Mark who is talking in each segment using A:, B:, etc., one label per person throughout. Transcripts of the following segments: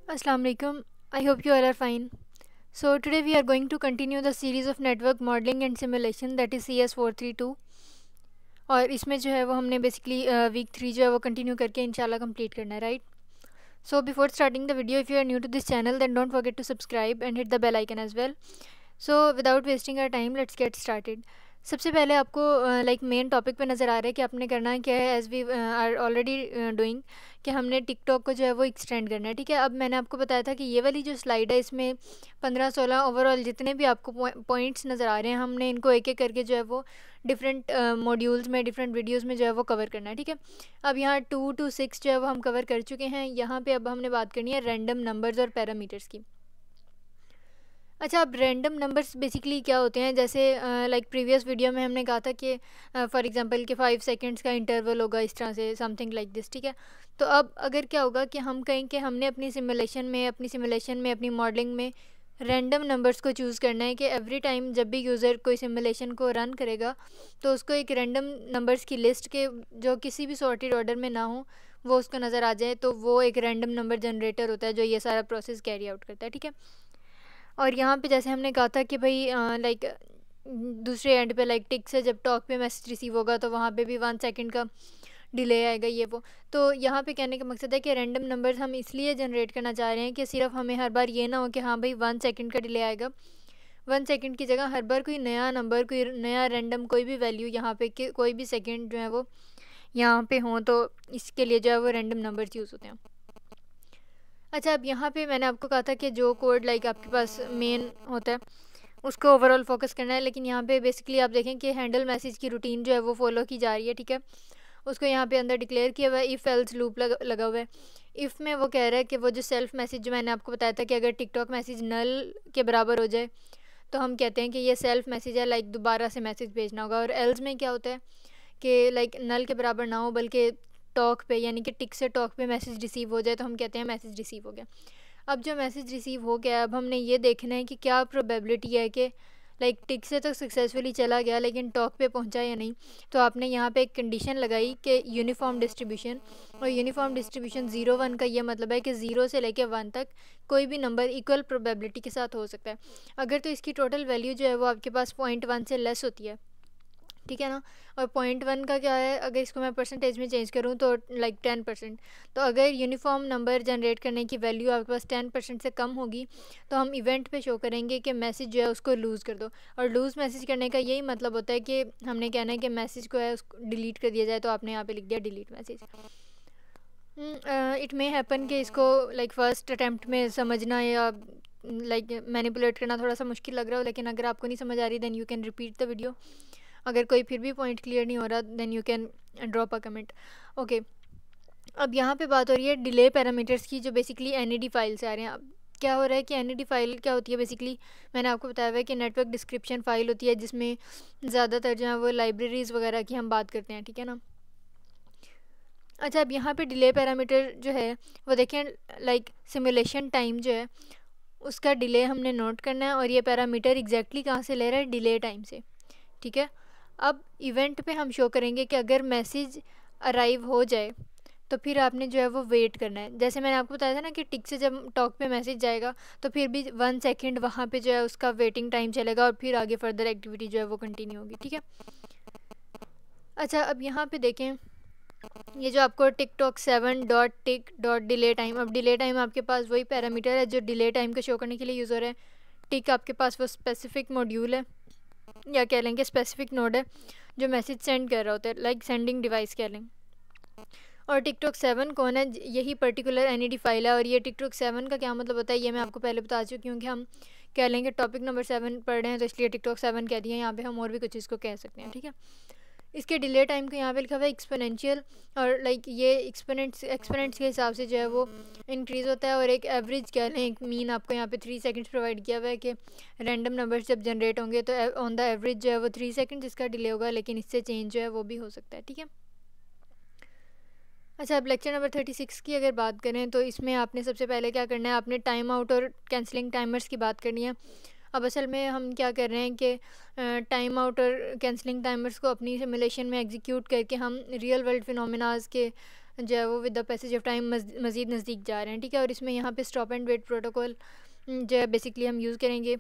A: Assalamu alaikum. I hope you all are fine. So today we are going to continue the series of network modeling and simulation, that is CS432. और इसमें जो है वो हमने basically weak 3 जो है वो कंटिन्यू करके इंशाल्लाह कंप्लीट करना है, right? So before starting the video, if you are new to this channel, then don't forget to subscribe and hit the bell icon as well. So without wasting our time, let's get started. सबसे पहले आपको like main topic पे नज़र आ रहा है कि आपने करना है क्या है, as we are already doing, कि हमने टिकटॉक को जो है वो एक्सटेंड करना है। ठीक है, अब मैंने आपको बताया था कि ये वाली जो स्लाइड है इसमें 15-16 ओवरऑल जितने भी आपको पॉइंट्स नज़र आ रहे हैं, हमने इनको एक एक करके जो है वो डिफरेंट मॉड्यूल्स में, डिफरेंट वीडियोस में जो है वो कवर करना है। ठीक है, अब यहाँ 2 to 6 जो है वो हम कवर कर चुके हैं। यहाँ पे अब हमने बात करनी है रैंडम नंबर्स और पैरामीटर्स की। अच्छा, अब रैंडम नंबर्स बेसिकली क्या होते हैं, जैसे लाइक प्रीवियस वीडियो में हमने कहा था कि फॉर एग्जांपल कि 5 सेकंड्स का इंटरवल होगा, इस तरह से समथिंग लाइक दिस। ठीक है, तो अब अगर क्या होगा कि हम कहें कि हमने अपनी सिमुलेशन में अपनी मॉडलिंग में रैंडम नंबर्स को चूज़ करना है कि एवरी टाइम जब भी यूज़र कोई सिमुलेशन को रन करेगा तो उसको एक रैंडम नंबर्स की लिस्ट के जो किसी भी सॉर्टेड ऑर्डर में ना हो वो उसको नज़र आ जाए, तो वो एक रैंडम नंबर जनरेटर होता है जो ये सारा प्रोसेस कैरी आउट करता है। ठीक है, और यहाँ पे जैसे हमने कहा था कि भाई लाइक दूसरे एंड पे लाइक टिक से जब टॉक पे मैसेज रिसीव होगा तो वहाँ पे भी 1 सेकंड का डिले आएगा, ये वो। तो यहाँ पे कहने का मकसद है कि रैंडम नंबर्स हम इसलिए जनरेट करना चाह रहे हैं कि सिर्फ हमें हर बार ये ना हो कि हाँ भाई 1 सेकंड का डिले आएगा। 1 सेकंड की जगह हर बार कोई नया नंबर, कोई नया रैंडम कोई भी वैल्यू यहाँ पे कि कोई भी सेकंड जो है वो यहाँ पे हों, तो इसके लिए जो है वो रैंडम नंबर्स यूज़ होते हैं। अच्छा, अब यहाँ पे मैंने आपको कहा था कि जो कोड लाइक आपके पास मेन होता है उसको ओवरऑल फोकस करना है, लेकिन यहाँ पे बेसिकली आप देखें कि हैंडल मैसेज की रूटीन जो है वो फॉलो की जा रही है। ठीक है, उसको यहाँ पे अंदर डिक्लेयर किया हुआ है, इफ़ एल्स लूप लगा हुआ है। इफ़ में वो कह रहा है कि वो जो सेल्फ मैसेज जो मैंने आपको बताया था कि अगर टिकटॉक मैसेज नल के बराबर हो जाए तो हम कहते हैं कि ये सेल्फ मैसेज है, लाइक दोबारा से मैसेज भेजना होगा। और एल्स में क्या होता है कि लाइक नल के बराबर ना हो बल्कि टॉक पे यानी कि टिक से टॉक पे मैसेज रिसीव हो जाए तो हम कहते हैं मैसेज रिसीव हो गया। अब जो मैसेज रिसीव हो गया, अब हमने ये देखना है कि क्या प्रोबेबिलिटी है कि लाइक टिक से तो सक्सेसफुली चला गया लेकिन टॉक पे पहुंचा या नहीं। तो आपने यहाँ पे एक कंडीशन लगाई कि यूनिफॉर्म डिस्ट्रीब्यूशन, और यूनिफॉर्म डिस्ट्रीब्यूशन 0-1 का ये मतलब है कि 0 से लेके 1 तक कोई भी नंबर इक्वल प्रोबेबिलिटी के साथ हो सकता है। अगर तो इसकी टोटल वैल्यू जो है वो आपके पास 0.1 से लेस होती है, ठीक है ना। और 0.1 का क्या है, अगर इसको मैं परसेंटेज में चेंज करूँ तो लाइक 10%। तो अगर यूनिफॉर्म नंबर जनरेट करने की वैल्यू आपके पास 10% से कम होगी तो हम इवेंट पे शो करेंगे कि मैसेज जो है उसको लूज़ कर दो। और लूज़ मैसेज करने का यही मतलब होता है कि हमने कहना है कि मैसेज को है उसको डिलीट कर दिया जाए, तो आपने यहाँ पे लिख दिया delete message. It may happen कि इसको लाइक फर्स्ट अटैम्प्ट में समझना या लाइक मैनिपुलेट करना थोड़ा सा मुश्किल लग रहा हो, लेकिन अगर आपको नहीं समझ आ रही then you can repeat the video. अगर कोई फिर भी पॉइंट क्लियर नहीं हो रहा then you can drop a comment. Okay, अब यहाँ पे बात हो रही है डिले पैरामीटर्स की, जो बेसिकली एनईडी फाइल से आ रहे हैं। अब क्या हो रहा है कि एनईडी फाइल क्या होती है, बेसिकली मैंने आपको बताया हुआ है कि नेटवर्क डिस्क्रिप्शन फ़ाइल होती है जिसमें ज़्यादातर जो है वो लाइब्रेरीज़ वगैरह की हम बात करते हैं, ठीक है ना। अच्छा, अब यहाँ पे डिले पैरामीटर जो है वो देखें, लाइक सिमुलेशन टाइम जो है उसका डिले हमने नोट करना है, और ये पैरामीटर एग्जैक्टली कहाँ से ले रहा है, डिले टाइम से। ठीक है, अब इवेंट पे हम शो करेंगे कि अगर मैसेज अराइव हो जाए तो फिर आपने जो है वो वेट करना है। जैसे मैंने आपको बताया था ना कि टिक से जब टॉक पे मैसेज जाएगा तो फिर भी 1 सेकंड वहाँ पे जो है उसका वेटिंग टाइम चलेगा और फिर आगे फर्दर एक्टिविटी जो है वो कंटिन्यू होगी। ठीक है, अच्छा, अब यहाँ पे देखें ये जो आपको टिकटॉक 7 डॉट टिक डॉट डिले टाइम, अब डिले टाइम आपके पास वही पैरामीटर है जो डिले टाइम को शो करने के लिए यूज़ हो रहा है। टिक आपके पास वो स्पेसिफिक मॉड्यूल है या कह लेंगे स्पेसिफिक नोड है जो मैसेज सेंड कर रहा होता है, लाइक सेंडिंग डिवाइस कह लें। और टिकटॉक 7 कौन है, यही पर्टिकुलर एनईडी फाइल है। और ये टिकटॉक 7 का क्या मतलब होता है ये मैं आपको पहले बता चुकी हूँ कि हम कह लेंगे टॉपिक नंबर 7 पढ़ रहे हैं तो इसलिए टिकटॉक 7 कह दिया। यहाँ पे हम और भी कुछ इसको कह सकते हैं, ठीक है। इसके डिले टाइम को यहाँ पे लिखा हुआ है एक्सपोनेंशियल, और लाइक ये एक्सपोनेंट्स के हिसाब से जो है वो इंक्रीज़ होता है। और एक एवरेज कह लें, एक मीन आपको यहाँ पे 3 सेकंड्स प्रोवाइड किया हुआ है कि रैंडम नंबर्स जब जनरेट होंगे तो ऑन द एवरेज जो है वो 3 सेकंड इसका डिले होगा, लेकिन इससे चेंज जो है वो भी हो सकता है, ठीक है। अच्छा, अब लेक्चर नंबर 36 की अगर बात करें तो इसमें आपने सबसे पहले क्या करना है, आपने टाइम आउट और कैंसलिंग टाइमर्स की बात करनी है। अब असल में हम क्या कर रहे हैं कि टाइम आउट और कैंसलिंग टाइमर्स को अपनी सिमुलेशन में एग्जीक्यूट करके हम रियल वर्ल्ड फिनोमिनाज के जो है वो with the passage of time मज़ीद नज़दीक जा रहे हैं, ठीक है। और इसमें यहाँ पे स्टॉप एंड वेट प्रोटोकॉल जो है बेसिकली हम यूज़ करेंगे।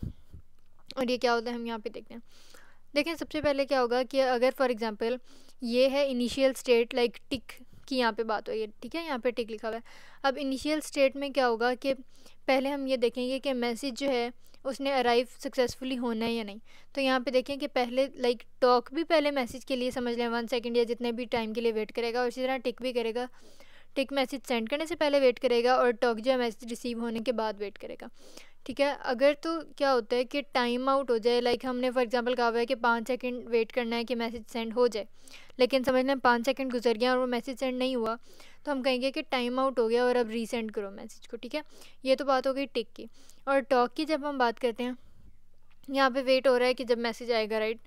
A: और ये क्या होता है हम यहाँ पे देखते हैं। देखें सबसे पहले क्या होगा कि अगर फॉर एग्ज़ाम्पल ये है इनिशियल स्टेट लाइक टिक की यहाँ पे बात हो रही है, ठीक है, यहाँ पे टिक लिखा हुआ है। अब इनिशियल स्टेट में क्या होगा कि पहले हम ये देखेंगे कि मैसेज जो है उसने अराइव सक्सेसफुली होना है या नहीं। तो यहाँ पे देखें कि पहले लाइक टॉक भी पहले मैसेज के लिए समझ लें 1 सेकंड या जितने भी टाइम के लिए वेट करेगा, और इसी तरह टिक भी करेगा। टिक मैसेज सेंड करने से पहले वेट करेगा और टॉक जो है मैसेज रिसीव होने के बाद वेट करेगा, ठीक है। अगर तो क्या होता है कि टाइम आउट हो जाए, लाइक हमने फॉर एग्जांपल कहा हुआ है कि 5 सेकंड वेट करना है कि मैसेज सेंड हो जाए, लेकिन समझ लें 5 सेकंड गुजर गया और वो मैसेज सेंड नहीं हुआ, तो हम कहेंगे कि टाइम आउट हो गया और अब रीसेंड करो मैसेज को, ठीक है। ये तो बात हो गई टिक की। और टॉक की जब हम बात करते हैं, यहाँ पे वेट हो रहा है कि जब मैसेज आएगा, राइट।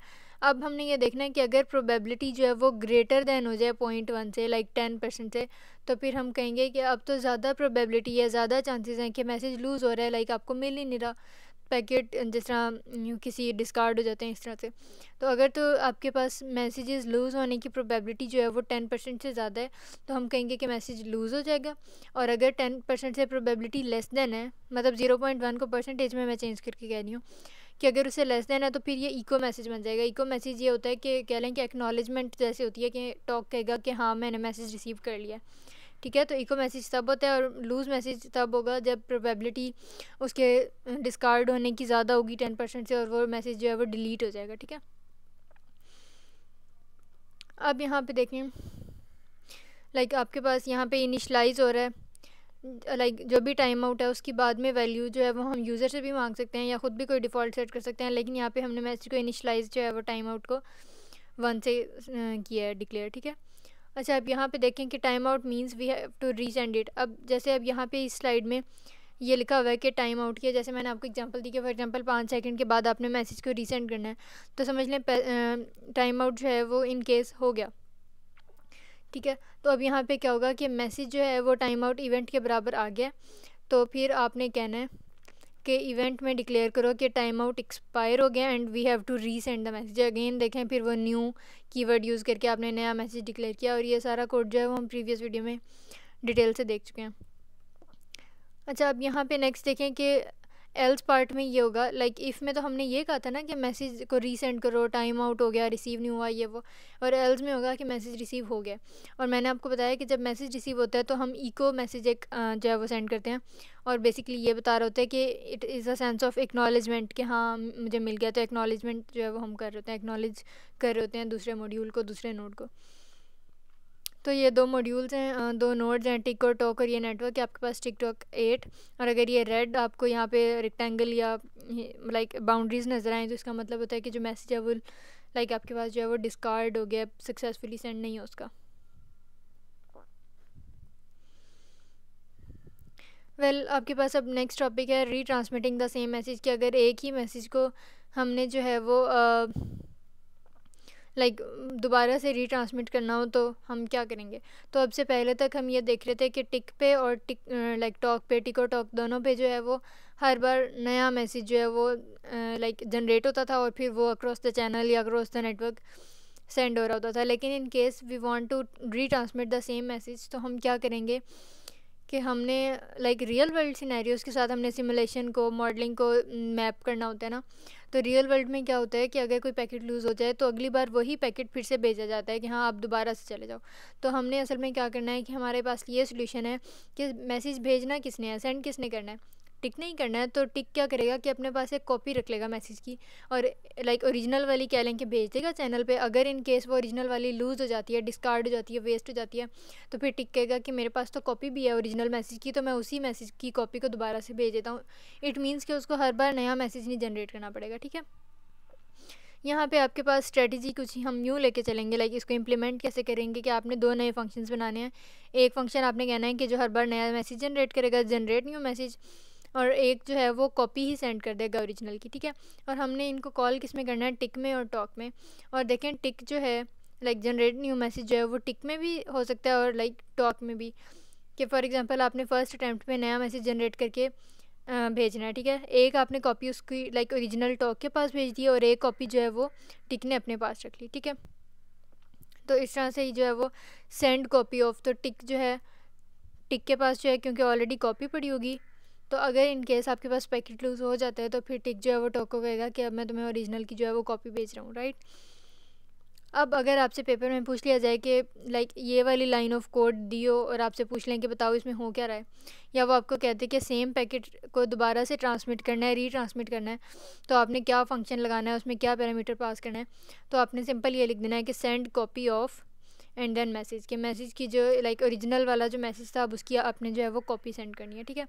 A: अब हमने ये देखना है कि अगर प्रोबेबिलिटी जो है वो ग्रेटर देन हो जाए 0.1 से, लाइक 10% से, तो फिर हम कहेंगे कि अब तो ज़्यादा प्रोबेबिलिटी है, ज़्यादा चांसेस हैं कि मैसेज लूज़ हो रहा है, लाइक आपको मिल ही नहीं रहा पैकेट, जिस तरह किसी डिस्कार्ड हो जाते हैं इस तरह से। तो अगर तो आपके पास मैसेजेस लूज़ होने की प्रोबेबिलिटी जो है वो 10% से ज़्यादा है, तो हम कहेंगे कि मैसेज लूज़ हो जाएगा। और अगर 10% से प्रोबेबिलिटी लेस देन है, मतलब 0.1 को परसेंटेज में मैं चेंज करके कह रही हूँ कि अगर उसे लेस देन है, तो फिर ये इको मैसेज बन जाएगा। इको मैसेज ये होता है कि कह लें कि एक्नॉलेजमेंट जैसे होती है कि टॉक कहेगा कि हाँ मैंने मैसेज रिसीव कर लिया, ठीक है। तो इको मैसेज तब होता है, और लूज़ मैसेज तब होगा जब प्रोबेबिलिटी उसके डिस्कार्ड होने की ज़्यादा होगी 10% से, और वो मैसेज जो है वो डिलीट हो जाएगा, ठीक है। अब यहाँ पे देखें, लाइक आपके पास यहाँ पे इनिशलाइज हो रहा है, लाइक जो भी टाइम आउट है उसकी बाद में वैल्यू जो है वो हम यूज़र से भी मांग सकते हैं या ख़ुद भी कोई डिफ़ॉल्ट सेट कर सकते हैं, लेकिन यहाँ पे हमने मैसेज को इनिशलाइज जो है वो टाइम आउट को 1 से किया है डिक्लेयर, ठीक है। अच्छा, अब यहाँ पे देखें कि time out means we have to resend it. अब जैसे अब यहाँ पे इस स्लाइड में ये लिखा हुआ है कि टाइम आउट किया, जैसे मैंने आपको एग्जांपल दी कि फॉर एग्जांपल 5 सेकंड के बाद आपने मैसेज को रीसेंड करना है, तो समझ लें टाइम आउट जो है वो इन केस हो गया, ठीक है। तो अब यहाँ पे क्या होगा कि मैसेज जो है वो टाइम आउट इवेंट के बराबर आ गया। तो फिर आपने कहना है कि इवेंट में डिक्लेयर करो कि टाइम आउट एक्सपायर हो गया and we have to resend the message again. देखें फिर वो न्यू कीवर्ड यूज़ करके आपने नया मैसेज डिक्लेयर किया, और ये सारा कोड जो है वो हम प्रीवियस वीडियो में डिटेल से देख चुके हैं। अच्छा, अब यहाँ पे नेक्स्ट देखें कि एल्स पार्ट में ये होगा, लाइक इफ़ में तो हमने ये कहा था ना कि मैसेज को रीसेंड करो, टाइम आउट हो गया, रिसीव नहीं हुआ ये वो, और एल्स में होगा कि मैसेज रिसीव हो गया। और मैंने आपको बताया कि जब मैसेज रिसीव होता है तो हम इको मैसेज एक जो है वो सेंड करते हैं, और बेसिकली ये बता रहा होता है कि it is a sense of acknowledgement कि हाँ मुझे मिल गया। तो एक्नॉलेजमेंट जो है वो हम कर रहे होते हैं, एक्नॉलेज कर रहे होते हैं दूसरे मॉड्यूल को, दूसरे नोड को। तो ये 2 मॉड्यूल्स हैं, 2 नोड्स हैं, टिक और टॉक, और ये नेटवर्क है आपके पास टिक टॉक 8। और अगर ये रेड आपको यहाँ पे रेक्टेंगल या लाइक बाउंड्रीज नज़र आए, तो इसका मतलब होता है कि जो मैसेज है वो लाइक आपके पास जो है वो डिस्कार्ड हो गया, सक्सेसफुली सेंड नहीं हो उसका। आपके पास अब नेक्स्ट टॉपिक है रीट्रांसमिटिंग द सेम मैसेज, कि अगर एक ही मैसेज को हमने जो है वो लाइक दोबारा से रीट्रांसमिट करना हो तो हम क्या करेंगे। तो अब से पहले तक हम ये देख रहे थे कि टिक पे और टिक लाइक टॉक पे, टिक और टॉक दोनों पे जो है वो हर बार नया मैसेज जो है वो लाइक जनरेट होता था, और फिर वो अक्रॉस द चैनल या अक्रॉस द नेटवर्क सेंड हो रहा होता था। लेकिन in case we want to retransmit the same message, तो हम क्या करेंगे कि हमने लाइक रियल वर्ल्ड सिनेरियोज़ के साथ हमने सिमुलेशन को, मॉडलिंग को मैप करना होता है ना। तो रियल वर्ल्ड में क्या होता है कि अगर कोई पैकेट लूज़ हो जाए तो अगली बार वही पैकेट फिर से भेजा जाता है कि हाँ आप दोबारा से चले जाओ। तो हमने असल में क्या करना है कि हमारे पास ये सोल्यूशन है कि मैसेज भेजना किसने है, सेंड किसने करना है, टिक नहीं करना है। तो टिक क्या करेगा कि अपने पास एक कॉपी रख लेगा मैसेज की, और लाइक ओरिजिनल वाली कह लें कि भेज देगा चैनल पे। अगर इन केस वो ओरिजिनल वाली लूज़ हो जाती है, डिस्कार्ड हो जाती है, वेस्ट हो जाती है, तो फिर टिक कहेगा कि मेरे पास तो कॉपी भी है ओरिजिनल मैसेज की, तो मैं उसी मैसेज की कॉपी को दोबारा से भेज देता हूँ। इट मीन्स कि उसको हर बार नया मैसेज नहीं जनरेट करना पड़ेगा, ठीक है। यहाँ पे आपके पास स्ट्रेटजी कुछ हम यूँ लेके चलेंगे, लाइक इसको इम्प्लीमेंट कैसे करेंगे कि आपने 2 नए फंक्शंस बनाने हैं। एक फंक्शन आपने कहना है कि जो हर बार नया मैसेज जनरेट करेगा, जनरेट न्यू मैसेज, और एक जो है वो कॉपी ही सेंड कर देगा ओरिजिनल की, ठीक है। और हमने इनको कॉल किस में करना है, टिक में और टॉक में। और देखें टिक जो है लाइक जनरेट न्यू मैसेज जो है वो टिक में भी हो सकता है और लाइक टॉक में भी, कि फॉर एग्जांपल आपने फर्स्ट अटैम्प्ट में नया मैसेज जनरेट करके भेजना है, ठीक है। एक आपने कॉपी उसकी लाइक ओरिजिनल टॉक के पास भेज दी और एक कॉपी जो है वो टिक ने अपने पास रख ली, ठीक है। तो इस तरह से ही जो है वो सेंड कॉपी ऑफ, तो टिक जो है, टिक के पास जो है क्योंकि ऑलरेडी कॉपी पड़ी होगी, तो अगर इन केस आपके पास पैकेट लूज़ हो जाता है तो फिर टिक जो है वो टॉक को कहेगा कि अब मैं तुम्हें ओरिजिनल की जो है वो कॉपी भेज रहा हूँ, राइट। अब अगर आपसे पेपर में पूछ लिया जाए कि लाइक ये वाली लाइन ऑफ कोड दियो और आपसे पूछ लें कि बताओ इसमें हो क्या रहा है, या वो आपको कहते हैं कि सेम पैकेट को दोबारा से ट्रांसमिट करना है, रीट्रांसमिट करना है, तो आपने क्या फंक्शन लगाना है, उसमें क्या पैरामीटर पास करना है, तो आपने सिंपल ये लिख देना है कि send copy of and then message, के मैसेज की जो लाइक ओरिजिनल वाला जो मैसेज था अब उसकी आपने जो है वो कॉपी सेंड करनी है, ठीक है।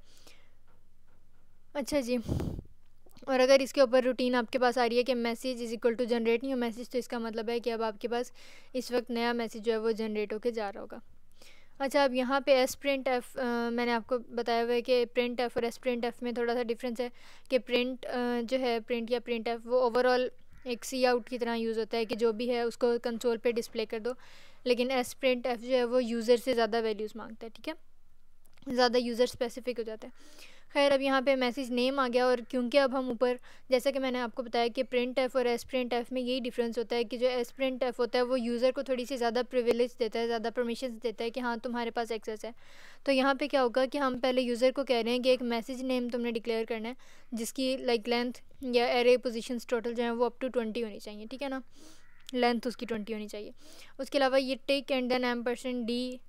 A: अच्छा जी, और अगर इसके ऊपर रूटीन आपके पास आ रही है कि message is equal to generate new message, तो इसका मतलब है कि अब आपके पास इस वक्त नया मैसेज जो है वो जनरेट होकर जा रहा होगा। अच्छा, अब यहाँ पे एस प्रिंट एफ मैंने आपको बताया हुआ है कि प्रिंट एफ और एस प्रिंट एफ में थोड़ा सा डिफरेंस है कि प्रिंट जो है प्रिंट या प्रिंट एफ वो ओवरऑल एक सी आउट की तरह यूज़ होता है कि जो भी है उसको कंसोल पे डिस्प्ले कर दो, लेकिन एस प्रिंट एफ जो है वो यूज़र से ज़्यादा वैल्यूज़ मांगता है, ठीक है, ज़्यादा यूज़र स्पेसिफिक हो जाता है। खैर, अब यहाँ पे मैसेज नेम आ गया, और क्योंकि अब हम ऊपर जैसा कि मैंने आपको बताया कि प्रिंट एफ और एस प्रिंट एफ में यही डिफरेंस होता है कि जो एस प्रिंट एफ होता है वो यूज़र को थोड़ी सी ज़्यादा प्रिविलेज देता है, ज़्यादा परमिशन देता है कि हाँ तुम्हारे पास एक्सेस है। तो यहाँ पे क्या होगा कि हम पहले यूज़र को कह रहे हैं कि एक मैसेज नेम तुमने डिक्लेयर करना है जिसकी लाइक लेंथ या एरे पोजिशंस टोटल जो है वो अप टू 20 होनी चाहिए, ठीक है ना, लेंथ उसकी 20 होनी चाहिए। उसके अलावा ये tick and then $d,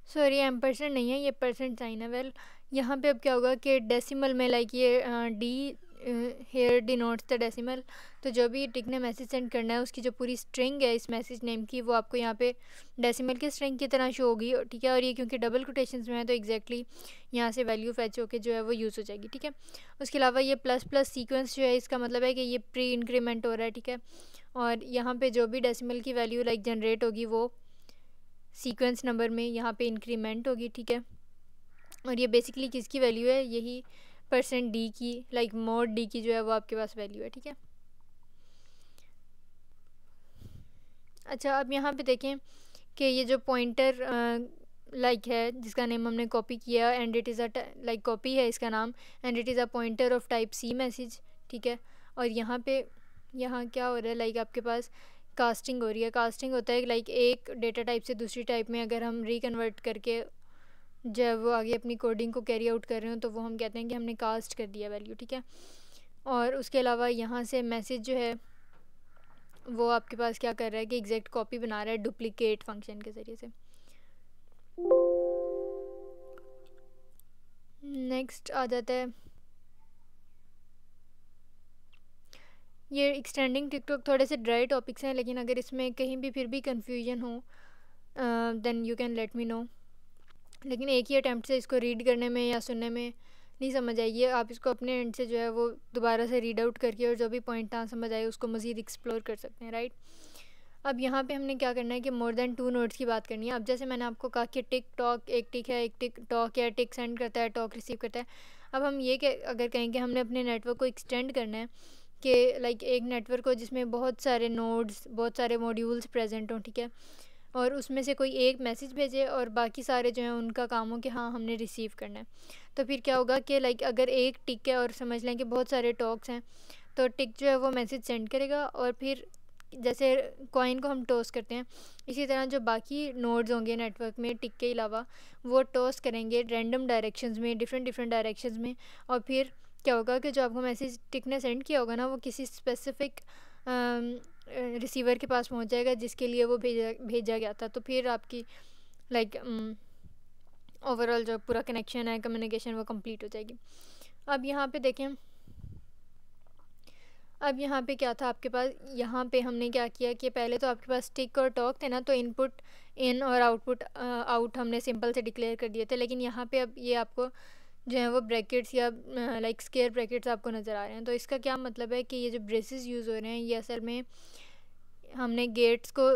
A: sorry ampersand नहीं है, ये परसेंट साइन है। वेल, यहाँ पे अब क्या होगा कि डेसिमल में लाइक ये d here denotes the decimal, तो जो भी टिक ने मैसेज सेंड करना है उसकी जो पूरी स्ट्रिंग है इस मैसेज नेम की वो आपको यहाँ पे डेसिमल की स्ट्रिंग की तरह शो होगी, ठीक है। और ये क्योंकि डबल कोटेशंस में है तो एग्जैक्टली यहाँ से वैल्यू फैच होकर जो है वो यूज़ हो जाएगी, ठीक है। उसके अलावा ये प्लस प्लस सीक्वेंस जो है इसका मतलब है कि ये प्री इंक्रीमेंट हो रहा है, ठीक है। और यहाँ पे जो भी डेसिमल की वैल्यू लाइक जनरेट होगी वो सीक्वेंस नंबर में यहाँ पे इंक्रीमेंट होगी, ठीक है। और ये बेसिकली किसकी वैल्यू है, यही %d की, लाइक मोड d की जो है वो आपके पास वैल्यू है, ठीक है। अच्छा, अब यहाँ पे देखें कि ये जो पॉइंटर लाइक है जिसका नेम हमने कॉपी किया and it is a like copy है इसका नाम, and it is a pointer of type c message, ठीक है। और यहाँ पे यहाँ क्या हो रहा है, लाइक आपके पास कास्टिंग हो रही है। कास्टिंग होता है लाइक एक डेटा टाइप से दूसरी टाइप में अगर हम रिकन्वर्ट करके जब वो आगे अपनी कोडिंग को कैरी आउट कर रहे हो तो वो हम कहते हैं कि हमने कास्ट कर दिया वैल्यू, ठीक है। और उसके अलावा यहाँ से मैसेज जो है वो आपके पास क्या कर रहा है कि एग्जैक्ट कॉपी बना रहा है डुप्लीकेट फंक्शन के ज़रिए से। नेक्स्ट आ जाता है ये एक्सटेंडिंग टिकटॉक, थोड़े से ड्राई टॉपिक्स हैं लेकिन अगर इसमें कहीं भी फिर भी कन्फ्यूजन हो then you can let me know, लेकिन एक ही अटैम्प्ट से इसको रीड करने में या सुनने में नहीं समझ आएगी, आप इसको अपने एंड से जो है वो दोबारा से रीड आउट करके और जो भी पॉइंट ना समझ आए उसको मज़ीद एक्सप्लोर कर सकते हैं, राइट। अब यहाँ पे हमने क्या करना है कि मोर देन 2 नोड्स की बात करनी है। अब जैसे मैंने आपको कहा कि टिक टॉक, एक टिक है, एक टिक टॉक या टिक सेंड करता है, टॉक रिसीव करता है। अब हम ये अगर कहें कि हमने अपने नेटवर्क को एक्सटेंड करना है कि लाइक एक नेटवर्क हो जिसमें बहुत सारे नोड्स, बहुत सारे मॉड्यूल्स प्रेजेंट हों, ठीक है, और उसमें से कोई एक मैसेज भेजे और बाकी सारे जो हैं उनका काम हो कि हाँ हमने रिसीव करना है, तो फिर क्या होगा कि लाइक अगर एक टिक है और समझ लें कि बहुत सारे टॉक्स हैं, तो टिक जो है वो मैसेज सेंड करेगा और फिर जैसे कॉइन को हम टॉस करते हैं इसी तरह जो बाकी नोड्स होंगे नेटवर्क में टिक के अलावा वो टॉस करेंगे रैंडम डायरेक्शंस में, डिफरेंट डायरेक्शंस में, और फिर क्या होगा कि जो आपको मैसेज टिक ने सेंड किया होगा ना वो किसी स्पेसिफिक रिसीवर के पास पहुंच जाएगा जिसके लिए वो भेजा गया था, तो फिर आपकी लाइक ओवरऑल जो पूरा कनेक्शन है, कम्युनिकेशन, वो कंप्लीट हो जाएगी। अब यहाँ पे देखें, अब यहाँ पे क्या था आपके पास, यहाँ पे हमने क्या किया कि पहले तो आपके पास टिक और टॉक थे ना, तो इनपुट इन और आउटपुट आउट हमने सिंपल से डिक्लेयर कर दिए थे, लेकिन यहाँ पे अब ये आपको जो है वो ब्रैकेट्स या लाइक स्क्वायर ब्रैकेट्स आपको नज़र आ रहे हैं। तो इसका क्या मतलब है कि ये जो ब्रेसेस यूज़ हो रहे हैं ये असल में हमने गेट्स को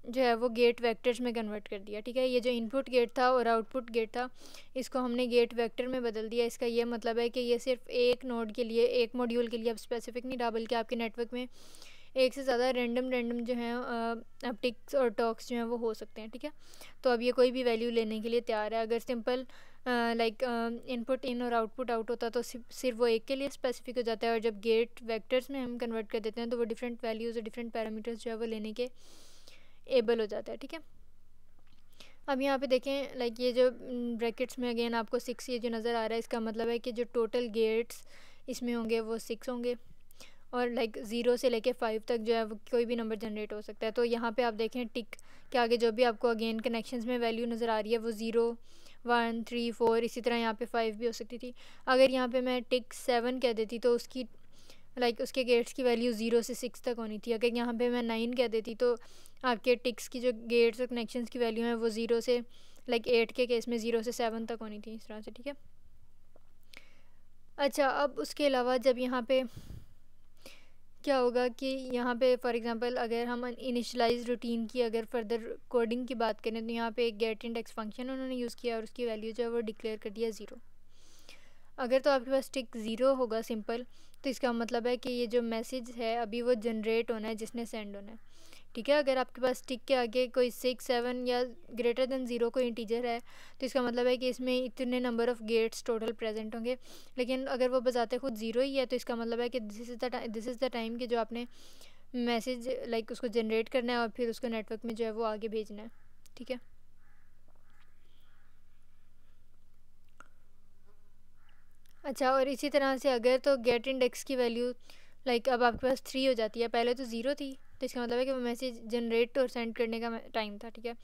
A: जो है वो गेट वेक्टर्स में कन्वर्ट कर दिया, ठीक है। ये जो इनपुट गेट था और आउटपुट गेट था इसको हमने गेट वेक्टर में बदल दिया। इसका ये मतलब है कि ये सिर्फ एक नोड के लिए, एक मॉड्यूल के लिए अब स्पेसिफिक नहीं रहा, बल्कि आपके नेटवर्क में एक से ज़्यादा रैंडम जो हैं अब टिक्स और टॉक्स जो हैं वो हो सकते हैं, ठीक है। तो अब ये कोई भी वैल्यू लेने के लिए तैयार है। अगर सिंपल लाइक इनपुट इन और आउटपुट आउट होता तो सिर्फ वो एक के लिए स्पेसिफिक हो जाता है, और जब गेट वेक्टर्स में हम कन्वर्ट कर देते हैं तो वो डिफरेंट वैल्यूज़ और डिफरेंट पैरामीटर्स जो है वो लेने के एबल हो जाता है, ठीक है। अब यहाँ पे देखें लाइक ये जो ब्रैकेट्स में अगेन आपको 6 ये जो नज़र आ रहा है, इसका मतलब है कि जो टोटल गेट्स इसमें होंगे वो 6 होंगे, और लाइक 0 से लेके 5 तक जो है वो कोई भी नंबर जनरेट हो सकता है। तो यहाँ पे आप देखें टिक के आगे जो भी आपको अगेन कनेक्शंस में वैल्यू नज़र आ रही है वो 0 1 3 4, इसी तरह यहाँ पे 5 भी हो सकती थी। अगर यहाँ पे मैं टिक 7 कह देती तो उसकी उसके गेट्स की वैल्यू 0 से 6 तक होनी थी। अगर यहाँ पे मैं 9 कह देती तो आपके टिक्स की जो गेट्स और कनेक्शंस की वैल्यू है वो 0 से 8 के केस में 0 से 7 तक होनी थी, इस तरह से, ठीक है। अच्छा, अब उसके अलावा जब यहाँ पे क्या होगा कि यहाँ पे फॉर एग्जांपल अगर हम इनिशियलाइज रूटीन की अगर फर्दर कोडिंग की बात करें तो यहाँ पे एक गेट इंडेक्स फंक्शन उन्होंने यूज़ किया और उसकी वैल्यू जो है वो डिक्लेयर कर दिया 0। अगर तो आपके पास टिक 0 होगा सिंपल, तो इसका मतलब है कि ये जो मैसेज है अभी वो जनरेट होना है जिसने सेंड होना है, ठीक है। अगर आपके पास टिक के आगे कोई 6 7 या ग्रेटर देन 0 कोई इंटीजर है तो इसका मतलब है कि इसमें इतने number of gates total present होंगे। लेकिन अगर वो बजाते खुद 0 ही है तो इसका मतलब है कि दिस इज़ द टाइम कि जो आपने मैसेज उसको जनरेट करना है और फिर उसको नेटवर्क में जो है वो आगे भेजना है, ठीक है। अच्छा, और इसी तरह से अगर तो गेट इंडेक्स की वैल्यू अब आपके पास 3 हो जाती है, पहले तो 0 थी तो इसका मतलब है कि वो मैसेज जनरेट और सेंड करने का टाइम था, ठीक है।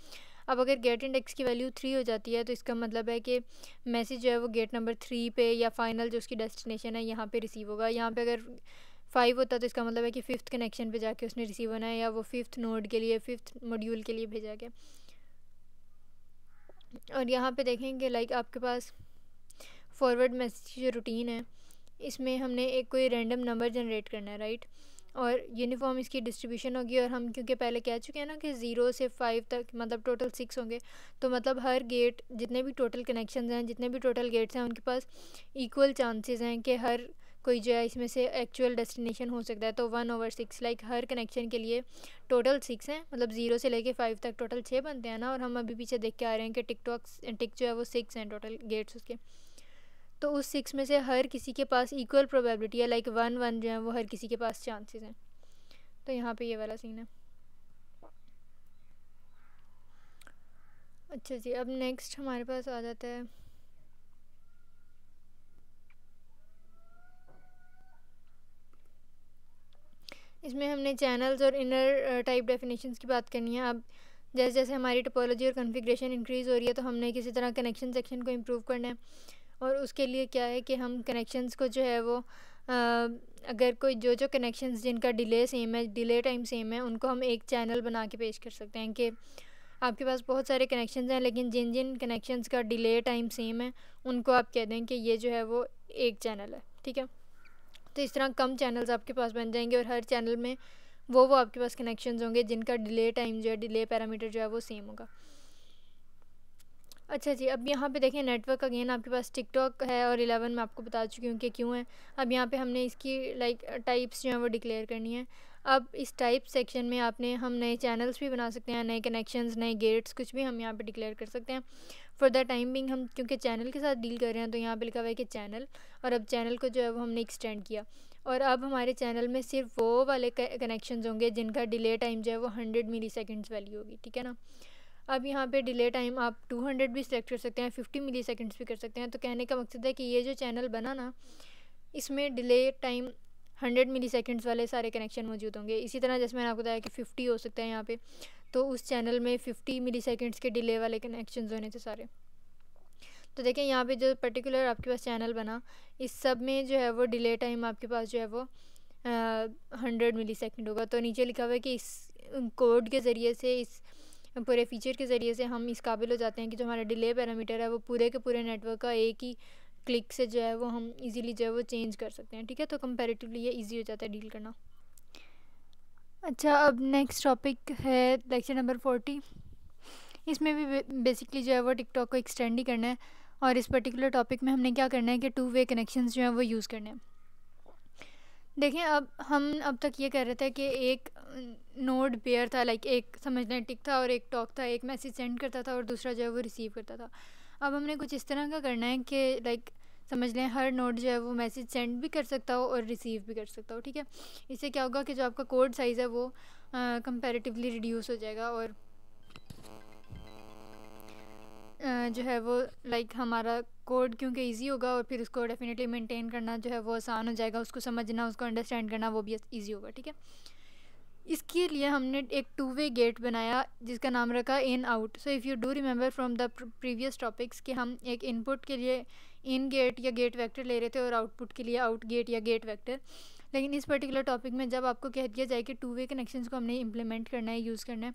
A: अब अगर गेट इंडेक्स की वैल्यू 3 हो जाती है तो इसका मतलब है कि मैसेज जो है वो गेट नंबर 3 पे या फाइनल जो उसकी डेस्टिनेशन है यहाँ पे रिसीव होगा। यहाँ पे अगर 5 होता तो इसका मतलब है कि 5th कनेक्शन पे जाके उसने रिसीव होना है, या वो 5th नोड के लिए 5th मॉड्यूल के लिए भेजा गया। और यहाँ पे देखेंगे आपके पास फॉरवर्ड मैसेज जो रूटीन है इसमें हमने एक कोई रैंडम नंबर जनरेट करना है, राइट। और यूनिफॉर्म इसकी डिस्ट्रीब्यूशन होगी, और हम क्योंकि पहले कह चुके हैं ना कि 0 से 5 तक मतलब टोटल 6 होंगे, तो मतलब हर गेट जितने भी टोटल कनेक्शंस हैं, जितने भी टोटल गेट्स हैं, उनके पास इक्वल चांसेस हैं कि हर कोई जो है इसमें से एक्चुअल डेस्टिनेशन हो सकता है। तो 1/6 हर कनेक्शन के लिए टोटल 6 हैं, मतलब 0 से लेके 5 तक टोटल 6 बनते हैं ना। और हम अभी पीछे देख के आ रहे हैं कि टिक जो है वो 6 हैं टोटल गेट्स उसके। तो उस 6 में से हर किसी के पास इक्वल प्रोबेबिलिटी है, 1/1 जो है वो हर किसी के पास चांसेस हैं। तो यहाँ पे ये वाला सीन है। अच्छा जी, अब नेक्स्ट हमारे पास आ जाता है इसमें हमने चैनल्स और इनर टाइप डेफिनेशंस की बात करनी है। अब जैसे जैसे हमारी टोपोलॉजी और कॉन्फ़िगरेशन इंक्रीज़ हो रही है तो हमने किसी तरह कनेक्शन सेक्शन को इम्प्रूव करना है, और उसके लिए क्या है कि हम कनेक्शंस को जो है वो अगर कोई जो कनेक्शंस जिनका डिले सेम है, डिले टाइम सेम है, उनको हम एक चैनल बना के पेश कर सकते हैं कि आपके पास बहुत सारे कनेक्शंस हैं लेकिन जिन जिन कनेक्शंस का डिले टाइम सेम है उनको आप कह दें कि ये जो है वो एक चैनल है, ठीक है। तो इस तरह कम चैनल्स आपके पास बन जाएंगे और हर चैनल में वो आपके पास कनेक्शंस होंगे जिनका डिले टाइम जो है, डिले पैरामीटर जो है वो सेम होगा। अच्छा जी, अब यहाँ पे देखें नेटवर्क अगेन आपके पास टिकटॉक है और 11 मैं आपको बता चुकी हूँ कि क्यों है। अब यहाँ पे हमने इसकी टाइप्स जो हैं वो डिक्लेयर करनी है। अब इस टाइप सेक्शन में हम नए चैनल्स भी बना सकते हैं, नए कनेक्शंस, नए गेट्स, कुछ भी हम यहाँ पे डिक्लेयर कर सकते हैं। फॉर द टाइम बिंग हम क्योंकि चैनल के साथ डील कर रहे हैं तो यहाँ पे लिखा हुआ है कि चैनल, और अब चैनल को जो है वो हमने एक्सटेंड किया, और अब हमारे चैनल में सिर्फ वो वाले कनेक्शंस होंगे जिनका डिले टाइम जो है वो 100 मिली सेकेंड्स वैल्यू होगी, ठीक है ना। अब यहाँ पे डिले टाइम आप 200 भी सिलेक्ट कर सकते हैं, 50 मिली सेकेंड्स भी कर सकते हैं। तो कहने का मकसद है कि ये जो चैनल बना ना, इसमें डिले टाइम 100 मिली सेकेंड्स वाले सारे कनेक्शन मौजूद होंगे। इसी तरह जैसे मैंने आपको बताया कि 50 हो सकता है यहाँ पे, तो उस चैनल में 50 मिली सेकेंड्स के डिले वाले कनेक्शन होने थे सारे। तो देखें यहाँ पे जो पर्टिकुलर आपके पास चैनल बना, इस सब में जो है वो डिले टाइम आपके पास जो है वो 100 मिली सेकेंड होगा। तो नीचे लिखा हुआ है कि इस कोड के ज़रिए से, इस पूरे फीचर के ज़रिए से हम इस काबिल हो जाते हैं कि जो हमारा डिले पैरामीटर है वो पूरे के पूरे नेटवर्क का एक ही क्लिक से जो है वो हम इजीली जो है वो चेंज कर सकते हैं, ठीक है। तो कंपैरेटिवली ये इजी हो जाता है डील करना। अच्छा, अब नेक्स्ट टॉपिक है लेक्चर नंबर 40। इसमें भी बेसिकली जो है वो टिकटॉक को एक्सटेंड ही करना है, और इस पर्टिकुलर टॉपिक में हमने क्या करना है कि 2 वे कनेक्शंस जो हैं वो यूज़ करने हैं। देखें, अब तक ये कह रहे थे कि एक नोड पेयर था, लाइक एक समझ लें टिक था और एक टॉक था, एक मैसेज सेंड करता था और दूसरा जो है वो रिसीव करता था। अब हमने कुछ इस तरह का करना है कि लाइक समझ लें हर नोड जो है वो मैसेज सेंड भी कर सकता हो और रिसीव भी कर सकता हो, ठीक है। इससे क्या होगा कि जो आपका कोड साइज़ है वो कंपैरेटिवली रिड्यूस हो जाएगा और जो है वो लाइक हमारा कोड क्योंकि इजी होगा और फिर उसको डेफिनेटली मेंटेन करना जो है वो आसान हो जाएगा, उसको समझना, उसको अंडरस्टैंड करना वो भी इजी होगा, ठीक है। इसके लिए हमने एक टू वे गेट बनाया जिसका नाम रखा in out. So if you do remember from the previous topics कि हम एक इनपुट के लिए इन गेट या गेट वेक्टर ले रहे थे और आउटपुट के लिए आउट गेट या गेट वेक्टर। लेकिन इस पर्टिकुलर टॉपिक में जब आपको कह दिया जाए कि टू वे कनेक्शंस को हमने इम्प्लीमेंट करना है, यूज़ करना है,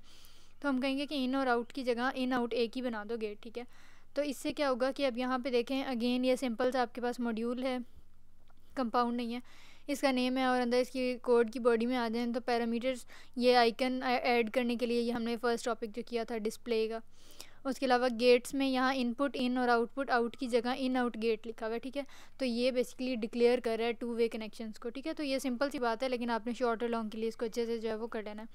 A: तो हम कहेंगे कि इन और आउट की जगह इन आउट एक ही बना दो गेट, ठीक है। तो इससे क्या होगा कि अब यहाँ पे देखें अगेन ये सिंपल सा आपके पास मॉड्यूल है, कंपाउंड नहीं है, इसका नेम है और अंदर इसकी कोड की बॉडी में आ जाए तो पैरामीटर्स ये आइकन ऐड करने के लिए ये हमने फर्स्ट टॉपिक जो किया था डिस्प्ले का। उसके अलावा गेट्स में यहाँ इनपुट इन और आउटपुट आउट की जगह इन आउट गेट लिखा हुआ है, ठीक है। तो ये बेसिकली डिक्लेयर कर रहा है टू वे कनेक्शंस को, ठीक है। तो ये सिंपल सी बात है लेकिन आपने शॉर्ट और लॉन्ग के लिए इसको अच्छे से जो है वो कर लेना है।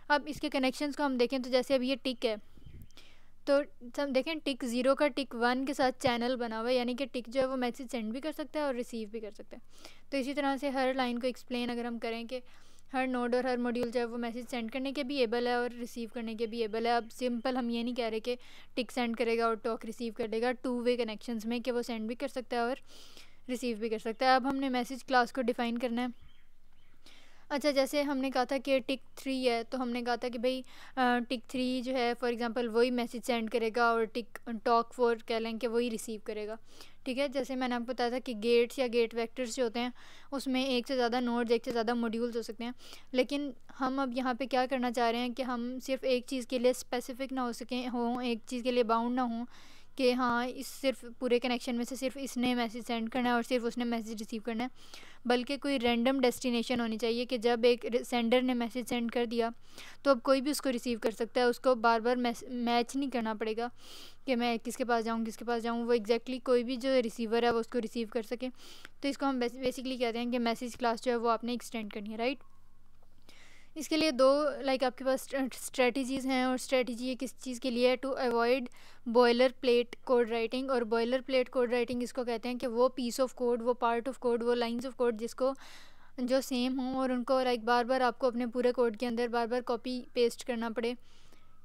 A: अब इसके कनेक्शंस को हम देखें तो जैसे अब ये टिक है तो हम देखें टिक 0 का टिक 1 के साथ चैनल बना हुआ है, यानी कि टिक जो है वो मैसेज सेंड भी कर सकता है और रिसीव भी कर सकता है। तो इसी तरह से हर लाइन को एक्सप्लेन अगर हम करें कि हर नोड और हर मॉड्यूल जो है वो मैसेज सेंड करने के भी एबल है और रिसीव करने के भी एबल है। अब सिंपल हम ये नहीं कह रहे कि टिक सेंड करेगा और टॉक रिसीव कर लेगा, टू वे कनेक्शंस में कि वो सेंड भी कर सकता है और रिसीव भी कर सकता है। अब हमने मैसेज क्लास को डिफ़ाइन करना है। अच्छा, जैसे हमने कहा था कि टिक 3 है तो हमने कहा था कि भाई टिक 3 जो है फॉर एग्जांपल वही मैसेज सेंड करेगा और टिक टॉक 4 कह लें कि वही रिसीव करेगा, ठीक है। जैसे मैंने आपको बताया था कि गेट्स या गेट वेक्टर्स जो होते हैं उसमें एक से ज़्यादा नोड्स, एक से ज़्यादा मॉड्यूल्स हो सकते हैं। लेकिन हम अब यहाँ पे क्या करना चाह रहे हैं कि हम सिर्फ एक चीज़ के लिए स्पेसिफिक ना हो सकें, हों एक चीज़ के लिए बाउंड ना हों कि हाँ इस सिर्फ पूरे कनेक्शन में से सिर्फ इसने मैसेज सेंड करना है और सिर्फ उसने मैसेज रिसीव करना है, बल्कि कोई रैंडम डेस्टिनेशन होनी चाहिए कि जब एक सेंडर ने मैसेज सेंड कर दिया तो अब कोई भी उसको रिसीव कर सकता है। उसको बार बार मैच नहीं करना पड़ेगा कि मैं किसके पास जाऊँ किसके पास जाऊँ, वो एग्जैक्टली कोई भी जो रिसीवर है वो उसको रिसीव कर सके। तो इसको हम बेसिकली कहते हैं कि मैसेज क्लास जो है वो आपने एक्सटेंड करनी है, राइट। इसके लिए दो लाइक आपके पास स्ट्रेटजीज़ हैं और स्ट्रेटजी ये किस चीज़ के लिए है, to avoid boiler plate code writing. और बॉयलर प्लेट कोड राइटिंग इसको कहते हैं कि वो पीस ऑफ कोड, वो पार्ट ऑफ कोड, वो लाइंस ऑफ कोड जिसको जो सेम हों और उनको लाइक बार बार आपको अपने पूरे कोड के अंदर बार बार कॉपी पेस्ट करना पड़े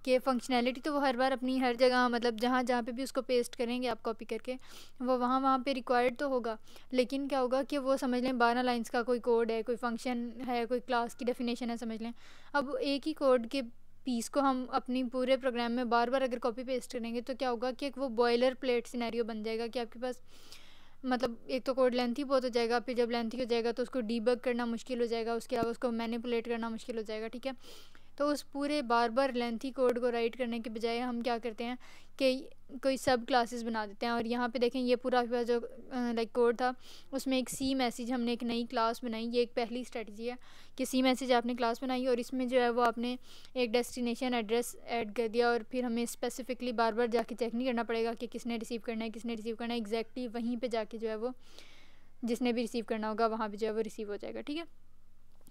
A: कि फंक्शनैलिटी तो वो हर बार अपनी हर जगह मतलब जहाँ जहाँ पे भी उसको पेस्ट करेंगे आप कॉपी करके वो वहाँ वहाँ पे रिक्वायर्ड तो होगा। लेकिन क्या होगा कि वो समझ लें 12 लाइंस का कोई कोड है, कोई फंक्शन है, कोई क्लास की डेफिनेशन है समझ लें। अब एक ही कोड के पीस को हम अपनी पूरे प्रोग्राम में बार बार अगर कॉपी पेस्ट करेंगे तो क्या होगा कि वो बॉयलर प्लेट सिनेरियो बन जाएगा कि आपके पास मतलब एक तो कोड लेंथी बहुत हो जाएगा, फिर जब लेंथी हो जाएगा तो उसको डीबग करना मुश्किल हो जाएगा, उसके अलावा उसको मैनिपुलेट करना मुश्किल हो जाएगा, ठीक है। तो उस पूरे बार बार लेंथी कोड को राइट करने के बजाय हम क्या करते हैं कि कोई सब क्लासेस बना देते हैं। और यहाँ पे देखें ये पूरा जो लाइक कोड था उसमें एक सी मैसेज हमने एक नई क्लास बनाई, ये एक पहली स्ट्रेटजी है कि सी मैसेज आपने क्लास बनाई और इसमें जो है वो आपने एक डेस्टिनेशन एड्रेस ऐड कर दिया और फिर हमें स्पेसिफिकली बार बार जाके चेक नहीं करना पड़ेगा कि किसने रिसीव करना है किसने रिसीव करना है, एग्जैक्टली वहीं पर जाके जो है वो जिसने भी रिसीव करना होगा वहाँ पर जो है वो रिसीव हो जाएगा, ठीक है।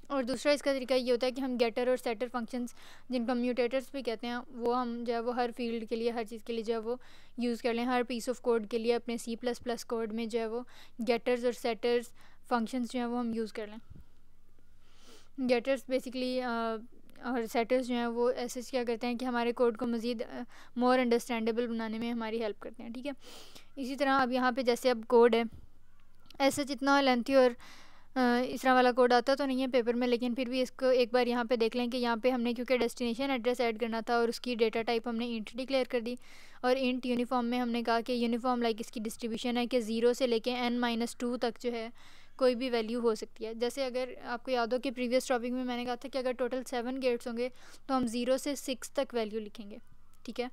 A: और दूसरा इसका तरीका ये होता है कि हम गेटर और सेटर फंक्शंस जिनको म्यूटेटर्स भी कहते हैं वो हम जो है वो हर फील्ड के लिए हर चीज़ के लिए जो है वो यूज़ कर लें। हर पीस ऑफ कोड के लिए अपने C++ कोड में जो है वो गेटर्स और सेटर्स फंक्शंस जो हैं वो हम यूज़ कर लें। गेटर्स बेसिकली और सेटर्स जो हैं वो ऐसे क्या करते हैं कि हमारे कोड को मज़ीद मोर अंडरस्टैंडेबल बनाने में हमारी हेल्प करते हैं, ठीक है। इसी तरह अब यहाँ पे जैसे अब कोड है ऐसे जितना लेंथी और इस तरह वाला कोड आता तो नहीं है पेपर में, लेकिन फिर भी इसको एक बार यहाँ पे देख लें कि यहाँ पे हमने क्योंकि डेस्टिनेशन एड्रेस ऐड करना था और उसकी डेटा टाइप हमने इंट डिक्लेयर कर दी और इंट यूनिफॉर्म में हमने कहा कि यूनिफॉर्म लाइक इसकी डिस्ट्रीब्यूशन है कि 0 से लेके n-2 तक जो है कोई भी वैल्यू हो सकती है। जैसे अगर आपको याद हो कि प्रीवियस टॉपिक में मैंने कहा था कि अगर टोटल 7 गेट्स होंगे तो हम 0 से 6 तक वैल्यू लिखेंगे, ठीक है।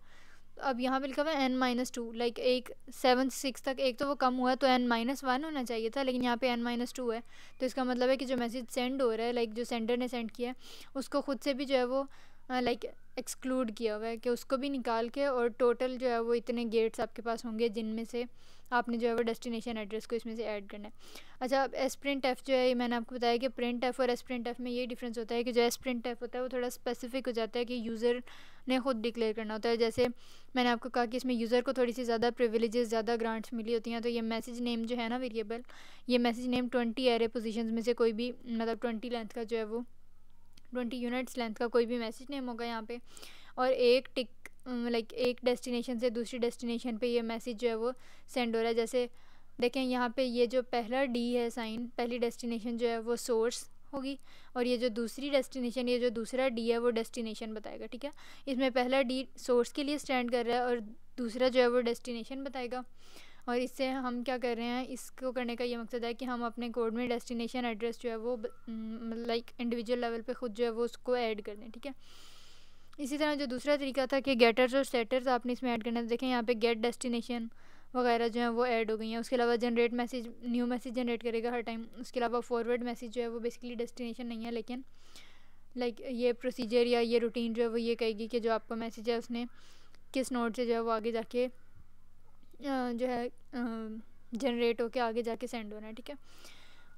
A: अब यहाँ पे लिखा हुआ है n-2 लाइक एक 7 से 6 तक एक तो वो कम हुआ है तो n-1 होना चाहिए था, लेकिन यहाँ पे n-2 है तो इसका मतलब है कि जो मैसेज सेंड हो रहा है लाइक जो सेंडर ने सेंड किया है उसको ख़ुद से भी जो है वो लाइक एक्सक्लूड किया हुआ है कि उसको भी निकाल के, और टोटल जो है वो इतने गेट्स आपके पास होंगे जिनमें से आपने जो है वो डेस्टिनेशन एड्रेस को इसमें से ऐड करना है। अच्छा, अब एस प्रिंट एफ जो है, ये मैंने आपको बताया कि प्रिंट एफ और एस प्रिंट एफ में ये डिफरेंस होता है कि जो एस प्रिंट एफ होता है वो थोड़ा स्पेसिफिक हो जाता है कि यूज़र ने खुद डिक्लेयर करना होता है। जैसे मैंने आपको कहा कि इसमें यूज़र को थोड़ी सी ज़्यादा प्रिविलेजेस, ज़्यादा ग्रांट्स मिली होती हैं। तो ये मैसेज नेम जो है ना वेरिएबल, ये मैसेज नेम 20 एरे पोजीशंस में से कोई भी, मतलब 20 लेंथ का जो है वो 20 यूनिट्स लेंथ का कोई भी मैसेज नेम होगा यहाँ पे, और एक टिक लाइक एक डेस्टिनेशन से दूसरी डेस्टिनेशन पे ये मैसेज जो है वो सेंड हो रहा है। जैसे देखें यहाँ पे ये जो पहला डी है साइन, पहली डेस्टिनेशन जो है वो सोर्स होगी, और ये जो दूसरी डेस्टिनेशन, ये जो दूसरा डी है वो डेस्टिनेशन बताएगा। ठीक है, इसमें पहला डी सोर्स के लिए स्टैंड कर रहा है और दूसरा जो है वो डेस्टिनेशन बताएगा। और इससे हम क्या कर रहे हैं, इसको करने का ये मकसद है कि हम अपने कोड में डेस्टिनेशन एड्रेस जो है वो लाइक इंडिविजुअल लेवल पे खुद जो है वो उसको ऐड कर दें। ठीक है, इसी तरह जो दूसरा तरीका था कि गेटर्स और सेटर्स आपने इसमें ऐड करना है। देखें यहाँ पे गेट डेस्टिनेशन वगैरह जो है वो ऐड हो गई हैं। उसके अलावा generate message, new message generate करेगा हर टाइम। उसके अलावा फॉरवर्ड मैसेज जो है वो बेसिकली डेस्टिनेशन नहीं है, लेकिन लाइक ये प्रोसीजर या ये रूटीन जो है वो ये कहेगी कि जो आपका मैसेज है उसने किस नोड से जो है वो आगे जाके जो है जनरेट होके आगे जाके सेंड होना है। ठीक है,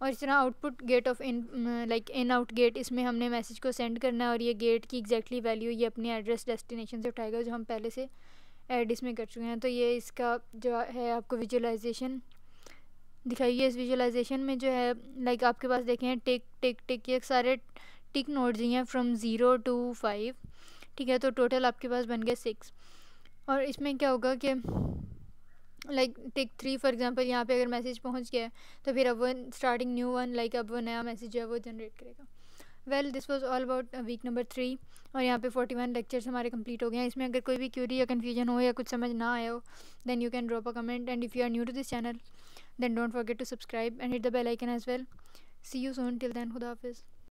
A: और इस तरह output gate of in, like in out gate, इसमें हमने मैसेज को सेंड करना है और ये गेट की एग्जैक्टली वैल्यू ये अपनी एड्रेस डेस्टिनेशन से उठाएगा जो हम पहले से ऐड इसमें कर चुके हैं। तो ये इसका जो है आपको विजुअलाइजेशन दिखाइए। इस विजुअलाइजेशन में जो है लाइक आपके पास देखें टिक टिक टिक, ये सारे टिक नोड्स ही हैं फ्रॉम 0 to 5। ठीक है, तो टोटल आपके पास बन गए 6। और इसमें क्या होगा कि लाइक टिक 3 फॉर एग्जांपल, यहाँ पे अगर मैसेज पहुँच गया है तो फिर अब वो स्टार्टिंग न्यू वन, लाइक अब वो नया मैसेज जो है वो जनरेट करेगा। Well, this was all about week number 3, और यहाँ पे 41 लेक्चर्स हमारे कंप्लीट हो गए हैं। इसमें अगर कोई भी क्यूरी या कन्फ्यूजन हो या कुछ समझ ना आया हो, then you can drop a comment, and if you are new to this channel then don't forget to subscribe and hit the bell icon as well. See you soon. Till then, Khuda Hafiz.